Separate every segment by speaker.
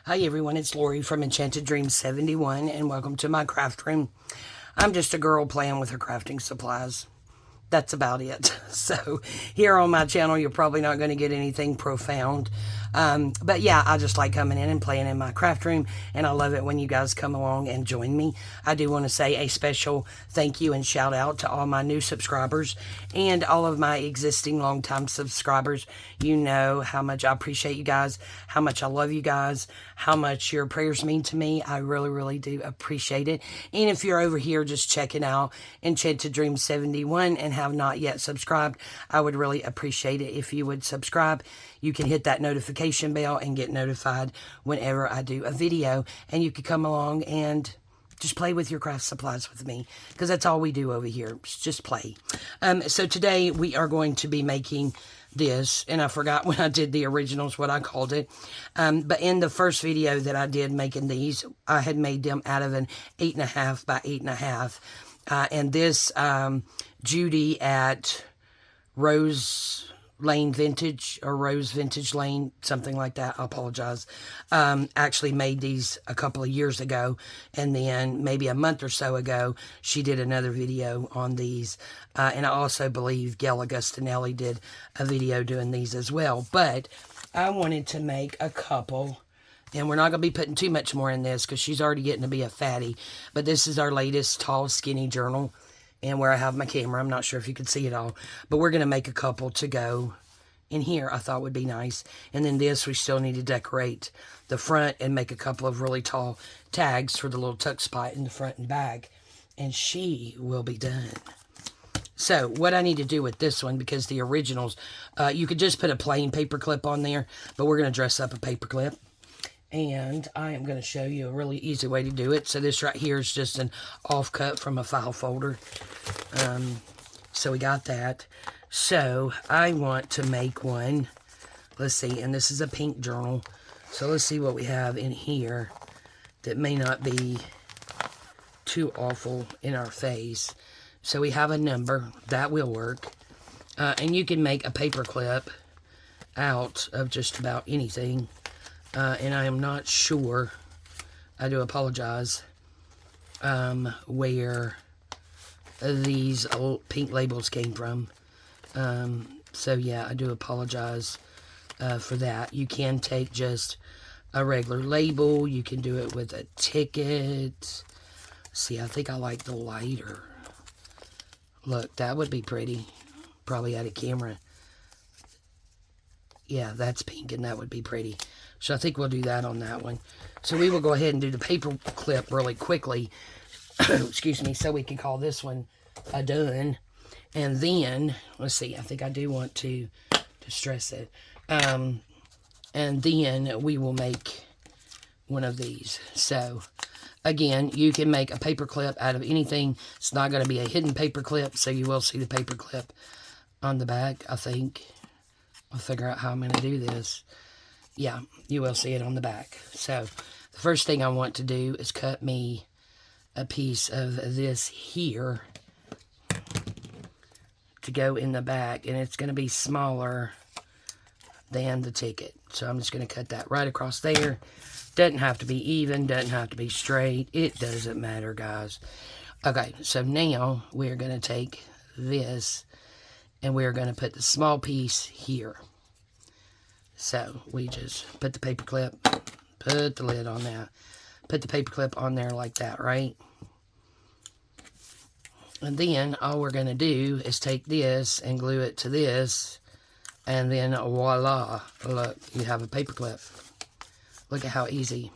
Speaker 1: Hi everyone, it's Lori from Enchanted Dreams 71 and welcome to my craft room. I'm just a girl playing with her crafting supplies. That's about it. So here on my channel, you're probably not going to get anything profound. But yeah, I just like coming in and playing in my craft room, and I love it when you guys come along and join me. I do want to say a special thank you and shout out to all my new subscribers and all of my existing longtime subscribers. You know how much I appreciate you guys, how much I love you guys, how much your prayers mean to me. I really, really do appreciate it. And if you're over here just checking out Enchanted Dreams 71 and have not yet subscribed, I would really appreciate it if you would subscribe. You can hit that notification bell and get notified whenever I do a video, and you can come along and just play with your craft supplies with me, because that's all we do over here, just play. So today we are going to be making this, and I forgot when I did the originals what I called it, but in the first video that I did making these, I had made them out of an 8.5 by 8.5, and this Judy at Rose Lane Vintage, or Rose Vintage Lane, something like that, I apologize, actually made these a couple of years ago, and then maybe a month or so ago she did another video on these, and I also believe Gail Augustinelli did a video doing these as well. But I wanted to make a couple, and we're not going to be putting too much more in this because she's already getting to be a fatty, but this is our latest tall skinny journal. And where I have my camera, I'm not sure if you can see it all, but we're going to make a couple to go in here, I thought would be nice. And then this, we still need to decorate the front and make a couple of really tall tags for the little tuck spot in the front and back. And she will be done. So what I need to do with this one, because the originals, you could just put a plain paper clip on there, but we're going to dress up a paper clip. And I am going to show you a really easy way to do it. So this right here is just an offcut from a file folder. So we got that. So I want to make one. Let's see. And this is a pink journal. So let's see what we have in here that may not be too awful in our face. So we have a number. That will work. And you can make a paper clip out of just about anything. And I am not sure, I do apologize, where these old pink labels came from. So yeah, I do apologize for that. You can take just a regular label. You can do it with a ticket. See, I think I like the lighter. Look, that would be pretty. Probably out of camera. Yeah, that's pink, and that would be pretty. So I think we'll do that on that one. So we will go ahead and do the paper clip really quickly. Excuse me, so we can call this one done. And then, let's see, I think I do want to stress it. And then we will make one of these. So, again, you can make a paper clip out of anything. It's not going to be a hidden paper clip, so you will see the paper clip on the back, I think. I'll figure out how I'm going to do this. Yeah, you will see it on the back. So, the first thing I want to do is cut me a piece of this here to go in the back. And it's going to be smaller than the ticket. So, I'm just going to cut that right across there. Doesn't have to be even. Doesn't have to be straight. It doesn't matter, guys. Okay, so now we're going to take this and we're going to put the small piece here. So, we just put the paper clip, put the lid on that, put the paper clip on there like that, right? And then, all we're going to do is take this and glue it to this, and then voila, look, you have a paper clip. Look at how easy.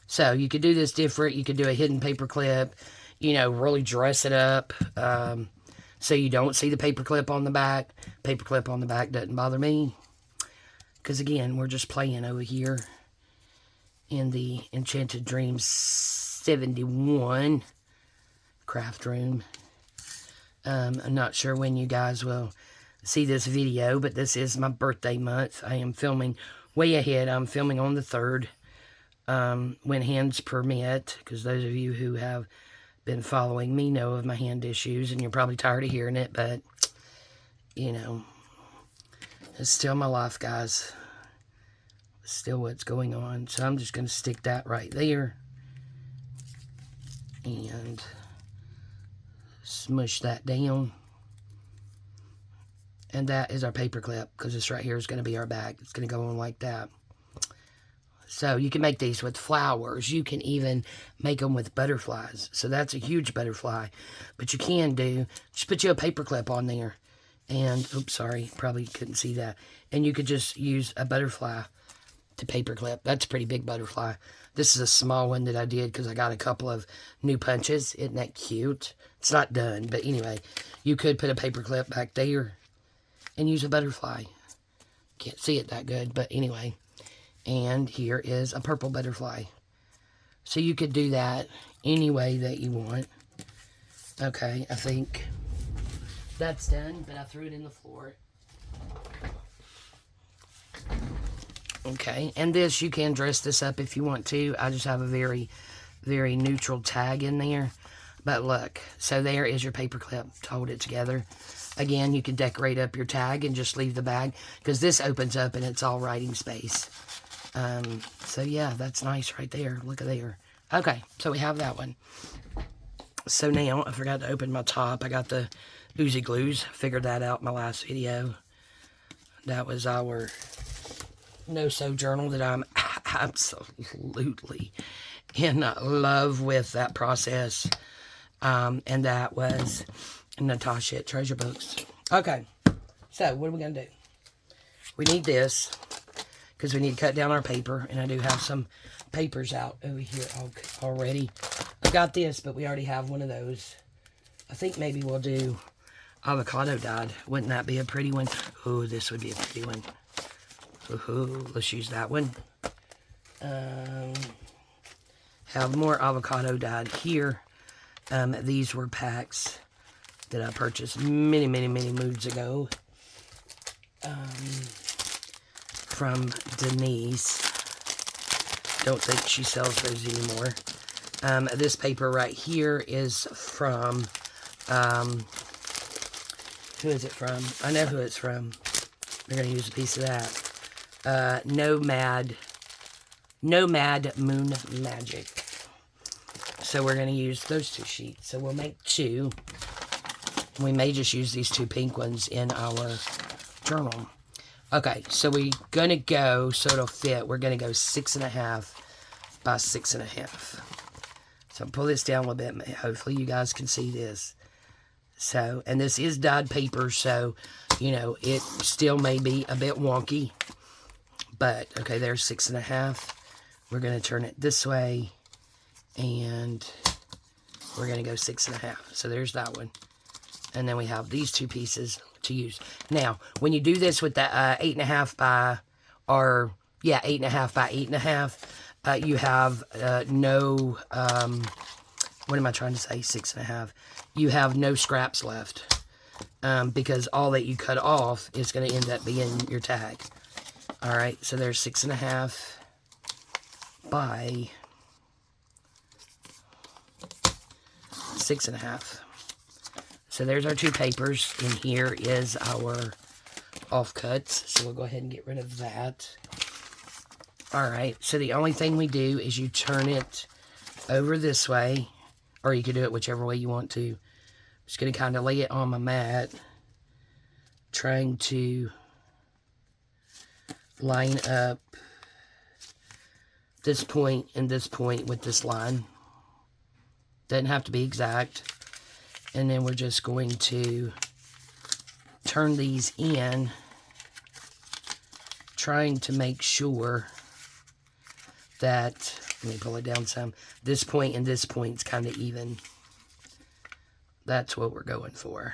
Speaker 1: So, you could do this different. You could do a hidden paper clip, you know, really dress it up, so you don't see the paper clip on the back. Paper clip on the back doesn't bother me. Because, again, we're just playing over here in the Enchanted Dreams 71 craft room. I'm not sure when you guys will see this video, but this is my birthday month. I am filming way ahead. I'm filming on the 3rd, when hands permit, because those of you who have been following me know of my hand issues, and you're probably tired of hearing it, but, you know, it's still my life, guys. still what's going on. So I'm just going to stick that right there. And smush that down. And that is our paper clip, because this right here is going to be our bag. It's going to go on like that. So you can make these with flowers. You can even make them with butterflies. So that's a huge butterfly. But you can do, just put you a paper clip on there. And, oops, sorry, probably couldn't see that. And you could just use a butterfly to paper clip. That's a pretty big butterfly. This is a small one that I did because I got a couple of new punches. Isn't that cute? It's not done, but anyway, you could put a paper clip back there and use a butterfly. Can't see it that good, but anyway. And here is a purple butterfly. So you could do that any way that you want. Okay, I think that's done, but I threw it in the floor. Okay, and this, you can dress this up if you want to. I just have a very, very neutral tag in there. But look, so there is your paper clip to hold it together. Again, you can decorate up your tag and just leave the bag, because this opens up and it's all writing space. So yeah, that's nice right there. Look at there. Okay, so we have that one. So now, I forgot to open my top. I got the Oozy Glues. Figured that out in my last video. That was our no-sew journal that I'm absolutely in love with that process. And that was Natasha at Treasure Books. Okay, so what are we going to do? We need this, because we need to cut down our paper, and I do have some papers out over here already. I got this, but we already have one of those. I think maybe we'll do avocado dyed. Wouldn't that be a pretty one? Oh, this would be a pretty one. Ooh, let's use that one. Have more avocado dyed here. These were packs that I purchased many moons ago. From Denise. Don't think she sells those anymore. This paper right here is from, who is it from? I know who it's from. We're going to use a piece of that. Nomad Moon Magic. So we're going to use those two sheets. So we'll make two. We may just use these two pink ones in our journal. Okay, so we're going to go, so it'll fit, we're going to go 6.5 by 6.5. So pull this down a little bit. Hopefully you guys can see this. So, and this is dyed paper, so, you know, it still may be a bit wonky. But, okay, there's 6.5. We're going to turn it this way. And we're going to go 6.5. So there's that one. And then we have these two pieces to use. Now, when you do this with the 8.5 by, or, yeah, 8.5 by 8.5, you have no, what am I trying to say, 6.5. You have no scraps left, because all that you cut off is going to end up being your tag. All right, so there's 6.5 by 6.5. So there's our two papers, and here is our offcuts. So we'll go ahead and get rid of that. All right, so the only thing we do is you turn it over this way, or you can do it whichever way you want to. I'm just going to kind of lay it on my mat, trying to line up this point and this point with this line. Doesn't have to be exact. And then we're just going to turn these in, trying to make sure that, let me pull it down some, this point and this point's kind of even. That's what we're going for.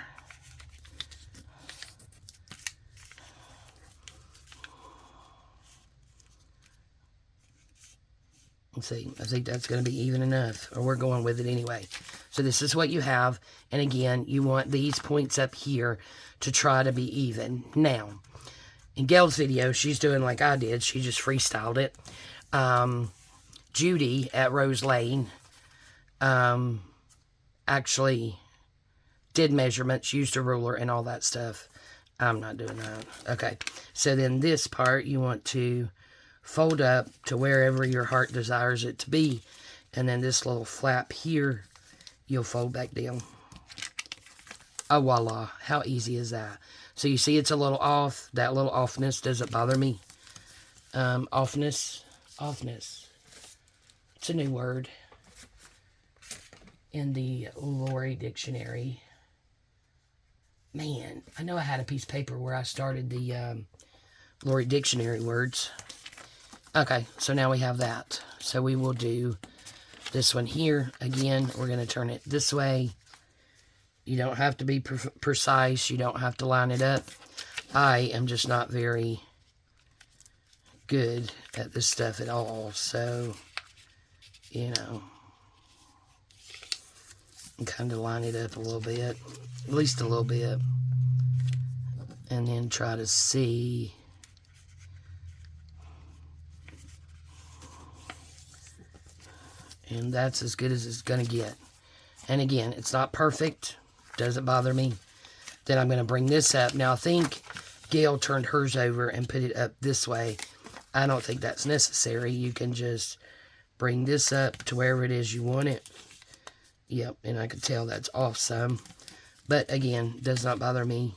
Speaker 1: Let's see, I think that's going to be even enough, or we're going with it anyway. So this is what you have, and again, you want these points up here to try to be even. Now, in Gail's video, she's doing like I did. She just freestyled it. Judy at Rose Lane actually did measurements, used a ruler and all that stuff. I'm not doing that. Okay, so then this part you want to fold up to wherever your heart desires it to be. And then this little flap here, you'll fold back down. Oh, voila. How easy is that? So you see it's a little off. That little offness doesn't bother me. Offness. It's a new word in the Lori dictionary. Man, I know I had a piece of paper where I started the Lori dictionary words. Okay, so now we have that. So we will do this one here. Again, we're going to turn it this way. You don't have to be precise. You don't have to line it up. I am just not very good at this stuff at all. So, you know, kind of line it up a little bit. At least a little bit. And then try to see. And that's as good as it's going to get. And again, it's not perfect. Doesn't bother me. Then I'm going to bring this up. Now, I think Gail turned hers over and put it up this way. I don't think that's necessary. You can just bring this up to wherever it is you want it. Yep, and I can tell that's off some. But again, does not bother me.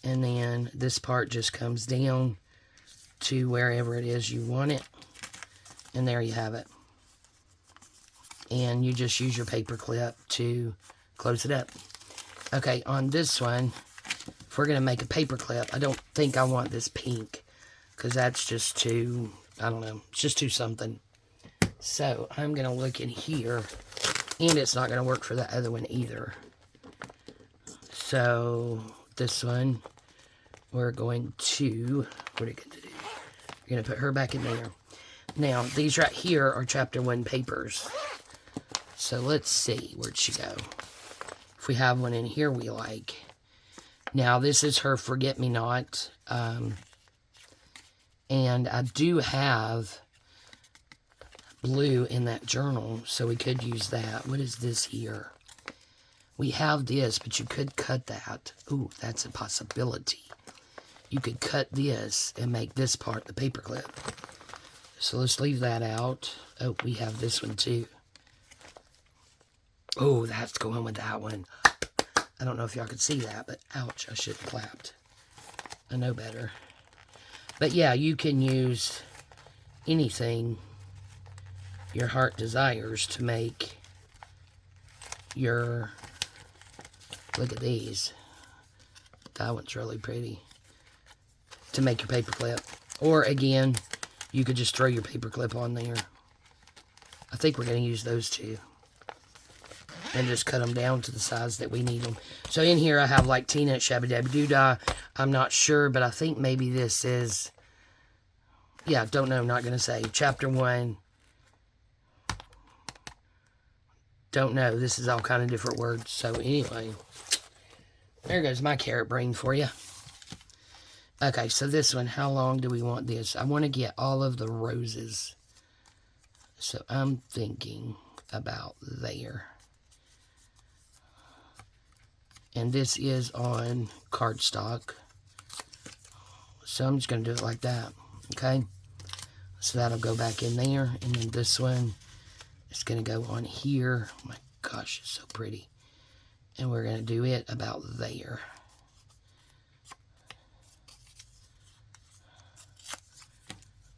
Speaker 1: And then this part just comes down to wherever it is you want it. And there you have it. And you just use your paper clip to close it up. Okay, on this one, if we're going to make a paper clip, I don't think I want this pink, because that's just too, I don't know, it's just too something. So, I'm going to look in here, and it's not going to work for the other one either. So, this one, we're going to, what are you going to do? You're going to put her back in there. Now, these right here are chapter 1 papers. So let's see, where'd she go? If we have one in here we like. Now this is her forget-me-not. And I do have blue in that journal, so we could use that. What is this here? We have this, but you could cut that. Ooh, that's a possibility. You could cut this and make this part the paperclip. So let's leave that out. Oh, we have this one too. Oh, that's going with that one. I don't know if y'all could see that, but ouch, I should have clapped. I know better. But yeah, you can use anything your heart desires to make your, look at these. That one's really pretty. To make your paper clip. Or again, you could just throw your paper clip on there. I think we're going to use those two. And just cut them down to the size that we need them. So in here I have like Tina at Shabby Dabby Doodah. I'm not sure, but I think maybe this is, yeah, don't know, not going to say. Chapter 1. Don't know. This is all kind of different words. So anyway, there goes my carrot brain for you. Okay, so this one, how long do we want this? I want to get all of the roses. So I'm thinking about there. And this is on cardstock. So I'm just going to do it like that. Okay. So that'll go back in there. And then this one is going to go on here. Oh my gosh, it's so pretty. And we're going to do it about there.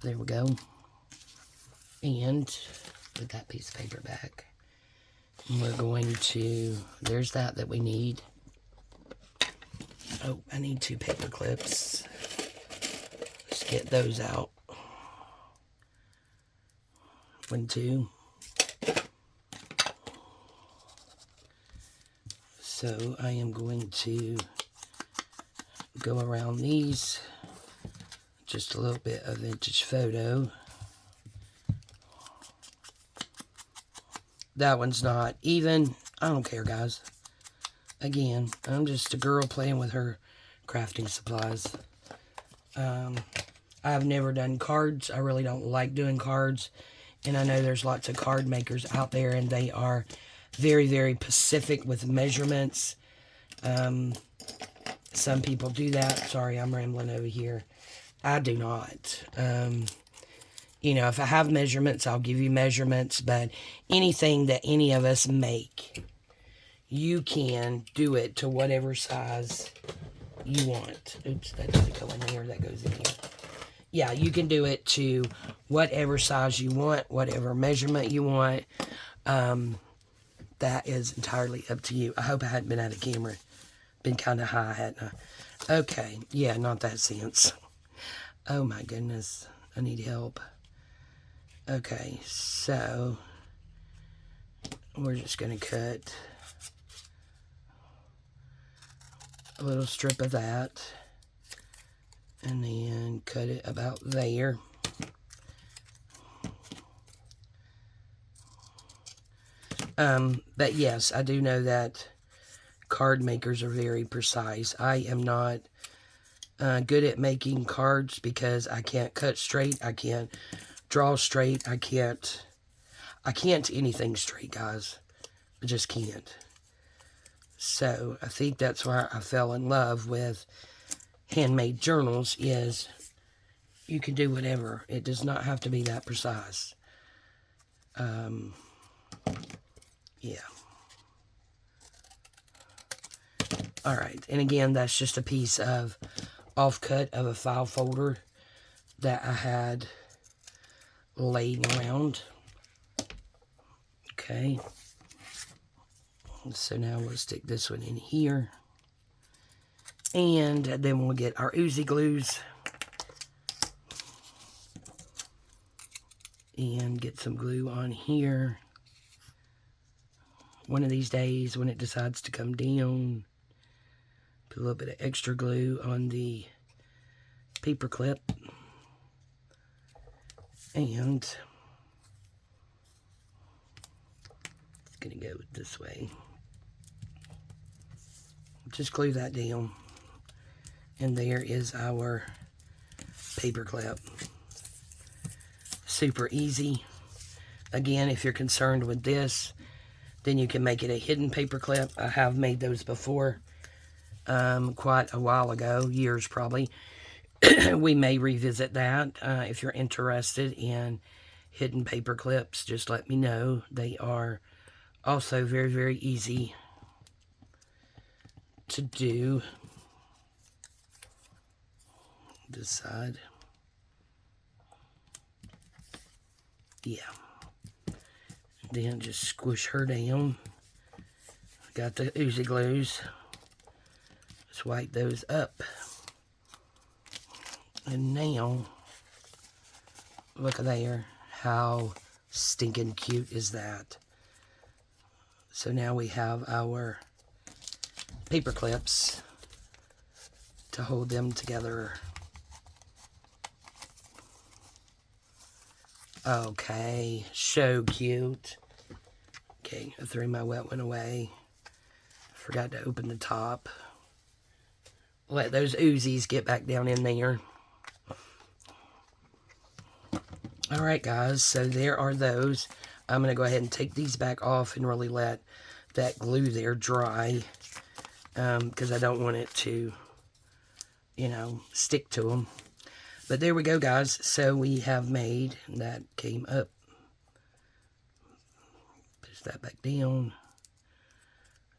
Speaker 1: There we go. And put that piece of paper back. And we're going to, there's that we need. Oh, I need 2 paper clips. Let's get those out. 1, 2. So I am going to go around these. Just a little bit of vintage photo. That one's not even. I don't care, guys. Again, I'm just a girl playing with her crafting supplies. I've never done cards. I really don't like doing cards. And I know there's lots of card makers out there, and they are very, very specific with measurements. Some people do that. Sorry, I'm rambling over here. I do not. You know, if I have measurements, I'll give you measurements, but anything that any of us make, you can do it to whatever size you want. Oops, that doesn't go in there, that goes in here. Yeah, you can do it to whatever size you want, whatever measurement you want. That is entirely up to you. I hope I hadn't been out of camera. Been kind of high, hadn't I? Okay, yeah, not that sense. Oh my goodness, I need help. Okay, so we're just going to cut a little strip of that and then cut it about there. But yes, I do know that card makers are very precise. I am not good at making cards because I can't cut straight. I can't draw straight. I can't anything straight, guys. I just can't. So I think that's why I fell in love with handmade journals, is you can do whatever. It does not have to be that precise. Yeah. Alright, and again, that's just a piece of offcut of a file folder that I had laying around. Okay. So now we'll stick this one in here. And then we'll get our oozy glues. And get some glue on here. One of these days when it decides to come down, put a little bit of extra glue on the paper clip. And it's going to go this way. Just glue that down. And there is our paper clip. Super easy. Again, if you're concerned with this, then you can make it a hidden paper clip. I have made those before, quite a while ago, years probably. We may revisit that. If you're interested in hidden paper clips, just let me know. They are also very, very easy to do. This side. Yeah. Then just squish her down. Got the oozy glues. Let's wipe those up. And now, look there. How stinking cute is that? So now we have our paper clips to hold them together. Okay, so cute. Okay, I threw my wet one away. Forgot to open the top. Let those oozies get back down in there. Alright guys, so there are those. I'm going to go ahead and take these back off and really let that glue there dry. Because I don't want it to, you know, stick to them. But there we go, guys. So we have made, that came up. Push that back down.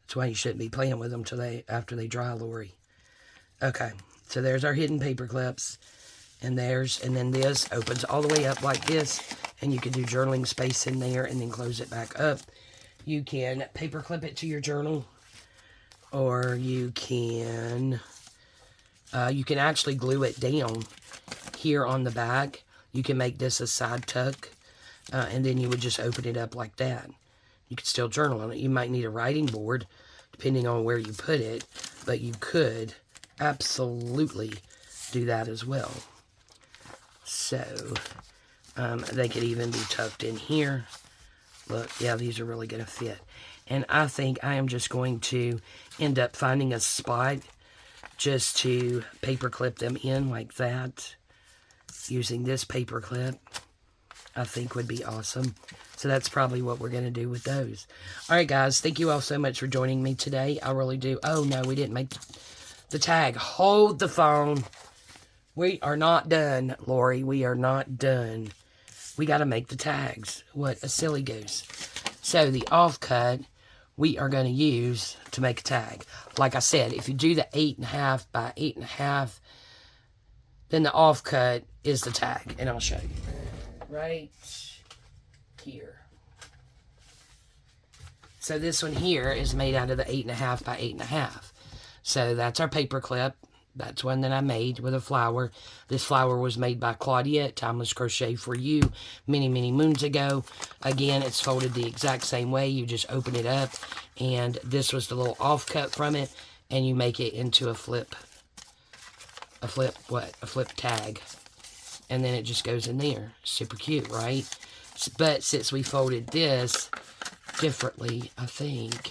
Speaker 1: That's why you shouldn't be playing with them after they dry, Lori. Okay, so there's our hidden paper clips. And then this opens all the way up like this. And you can do journaling space in there and then close it back up. You can paper clip it to your journal. Or you can actually glue it down here on the back. You can make this a side tuck, and then you would just open it up like that. You could still journal on it. You might need a writing board, depending on where you put it, but you could absolutely do that as well. So, they could even be tucked in here. Look, yeah, these are really going to fit. And I think I am just going to end up finding a spot just to paper clip them in like that. Using this paper clip, I think would be awesome. So that's probably what we're going to do with those. Alright guys, thank you all so much for joining me today. I really do. Oh no, we didn't make the tag. Hold the phone. We are not done, Lori. We are not done. we got to make the tags. What a silly goose. So the offcut we are going to use to make a tag. Like I said, if you do the 8.5 by 8.5, then the offcut is the tag. And I'll show you. Right here. So this one here is made out of the 8.5 by 8.5. So that's our paper clip. That's one that I made with a flower. This flower was made by Claudia at Timeless Crochet for You many, many moons ago. Again, it's folded the exact same way. You just open it up, and this was the little offcut from it, and you make it into a flip tag. And then it just goes in there. Super cute, right? But since we folded this differently, I think,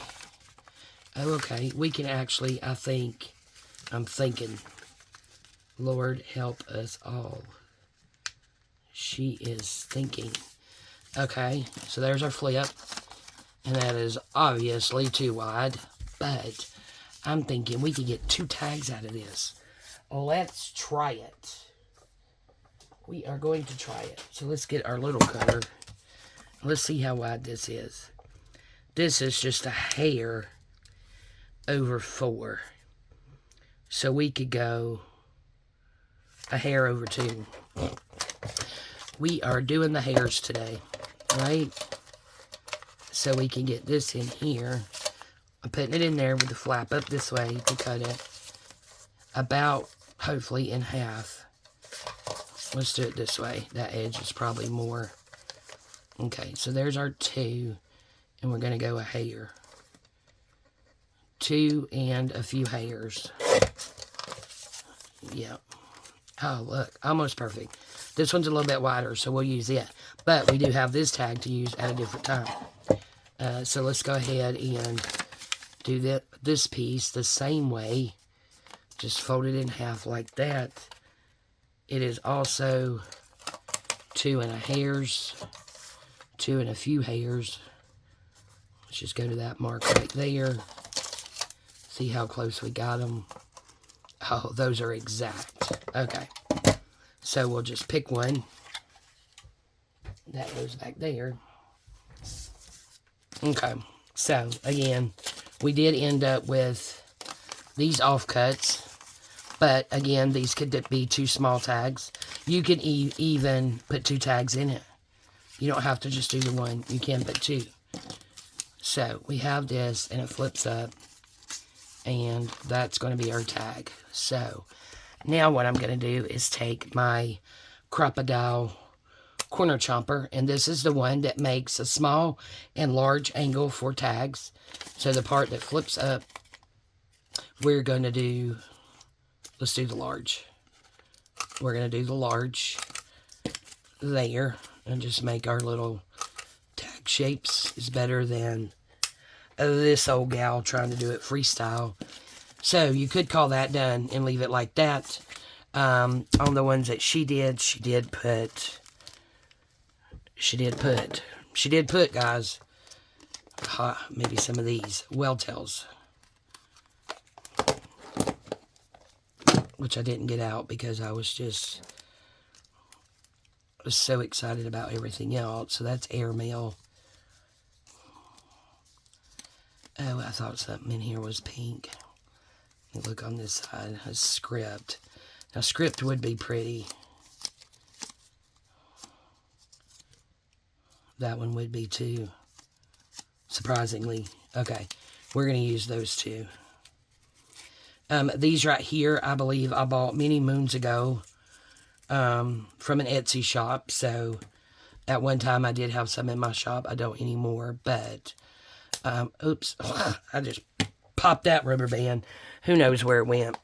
Speaker 1: oh, okay, we can actually, I'm thinking, Lord help us all. She is thinking. Okay, so there's our flip. And that is obviously too wide. But I'm thinking we could get 2 tags out of this. Let's try it. We are going to try it. So let's get our little cutter. Let's see how wide this is. This is just a hair over 4. So we could go a hair over 2. We are doing the hairs today, right? So we can get this in here. I'm putting it in there with the flap up this way to cut it about, hopefully, in half. Let's do it this way. That edge is probably more. Okay, so there's our 2, and we're going to go a hair. 2 and a few hairs. Yep. Oh, look. Almost perfect. This one's a little bit wider, so we'll use it. But we do have this tag to use at a different time. So let's go ahead and do this piece the same way. Just fold it in half like that. It is also 2 and a hairs. 2 and a few hairs. Let's just go to that mark right there. See how close we got them. Oh, those are exact. Okay. So we'll just pick one. That goes back there. Okay. So, again, we did end up with these offcuts. But, again, these could be 2 small tags. You can even put 2 tags in it. You don't have to just do the one. You can put 2. So, we have this, and it flips up. And that's going to be our tag. So, now what I'm going to do is take my Crop-A-Dile corner chomper. And this is the one that makes a small and large angle for tags. So, the part that flips up, we're going to do, let's do the large. We're going to do the large there. And just make our little tag shapes. Is better than this old gal trying to do it freestyle. So you could call that done and leave it like that. On the ones that she did put, guys, maybe some of these well tails, which I didn't get out because I was so excited about everything else. So that's airmail. Oh, I thought something in here was pink. Look on this side. It's script. Now, script would be pretty. That one would be too. Surprisingly. Okay. We're going to use those 2. These right here, I believe I bought many moons ago from an Etsy shop. So, at one time I did have some in my shop. I don't anymore, but oops, I just popped that rubber band. Who knows where it went.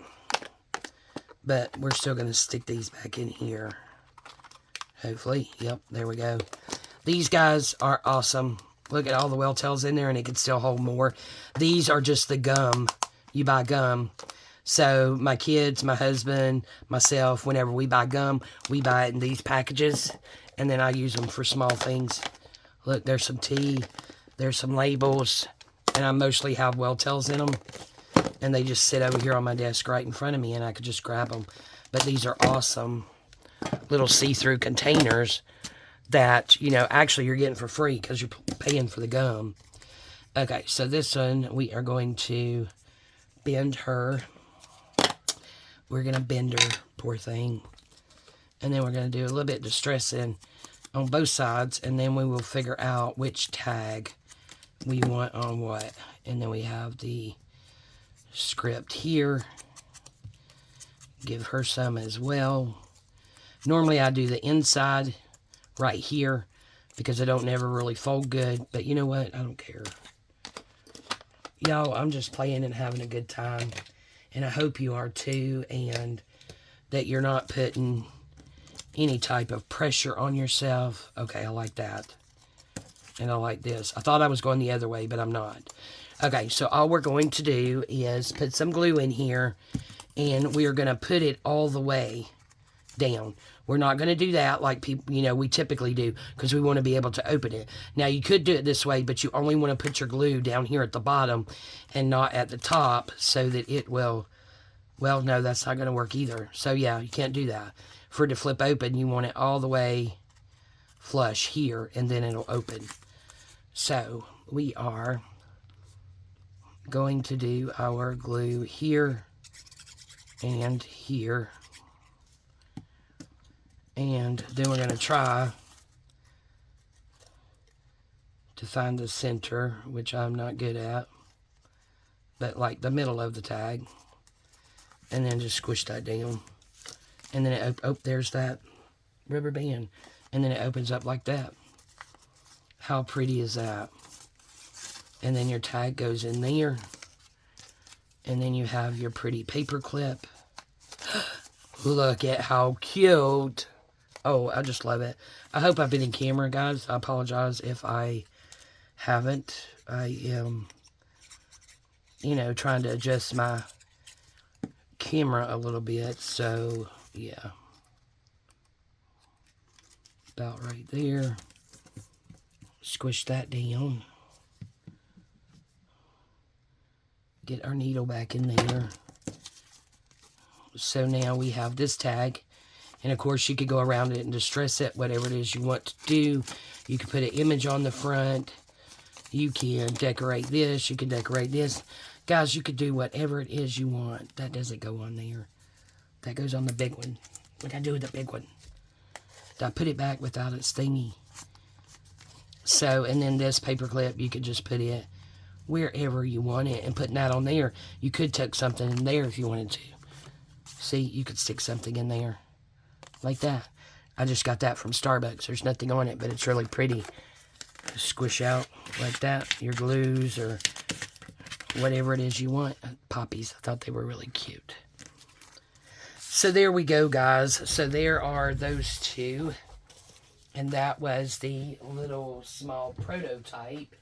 Speaker 1: But we're still going to stick these back in here. Hopefully. Yep, there we go. These guys are awesome. Look at all the well tails in there, and it can still hold more. These are just the gum. You buy gum. So my kids, my husband, myself, whenever we buy gum, we buy it in these packages. And then I use them for small things. Look, there's some tea. There's some labels, and I mostly have well tails in them, and they just sit over here on my desk right in front of me, and I could just grab them. But these are awesome little see-through containers that, you know, actually you're getting for free because you're paying for the gum. Okay, so this one, we are going to bend her. We're going to bend her, poor thing. And then we're going to do a little bit of distressing on both sides, and then we will figure out which tag we want on what. And then we have the script here. Give her some as well. Normally I do the inside right here because I don't never really fold good, but you know what? I don't care. Y'all, I'm just playing and having a good time, and I hope you are too, and that you're not putting any type of pressure on yourself. Okay, I like that. And I like this. I thought I was going the other way, but I'm not. Okay, so all we're going to do is put some glue in here, and we are going to put it all the way down. We're not going to do that like people, you know, we typically do, because we want to be able to open it. Now, you could do it this way, but you only want to put your glue down here at the bottom and not at the top, so that it will, well, no, that's not going to work either. So, yeah, you can't do that. For it to flip open, you want it all the way flush here, and then it'll open. So, we are going to do our glue here and here. And then we're going to try to find the center, which I'm not good at, but like the middle of the tag. And then just squish that down. And then it, oh, there's that rubber band. And then it opens up like that. How pretty is that? And then your tag goes in there. And then you have your pretty paper clip. Look at how cute. Oh, I just love it. I hope I've been in camera, guys. I apologize if I haven't. I am, you know, trying to adjust my camera a little bit. So, yeah. About right there. Squish that down. Get our needle back in there. So now we have this tag. And of course you could go around it and distress it, whatever it is you want to do. You can put an image on the front. You can decorate this. You can decorate this. Guys, you could do whatever it is you want. That doesn't go on there. That goes on the big one. What did I do with the big one? Did I put it back without its thingy? So, and then this paper clip, you could just put it wherever you want it. And putting that on there, you could tuck something in there if you wanted to. See, you could stick something in there. Like that. I just got that from Starbucks. There's nothing on it, but it's really pretty. Just squish out like that. Your glues or whatever it is you want. Poppies. I thought they were really cute. So there we go, guys. So there are those two. And that was the little small prototype.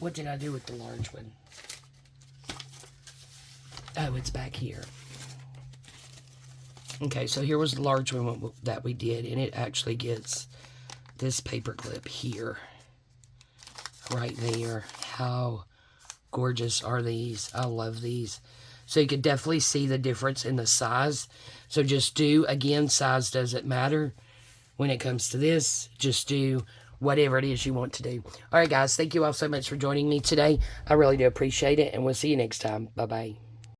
Speaker 1: What did I do with the large one? Oh, it's back here. Okay, so here was the large one that we did, and it actually gets this paper clip here, right there. How gorgeous are these? I love these. So you can definitely see the difference in the size. So just do, again, size doesn't matter when it comes to this. Just do whatever it is you want to do. All right, guys, thank you all so much for joining me today. I really do appreciate it, and we'll see you next time. Bye-bye.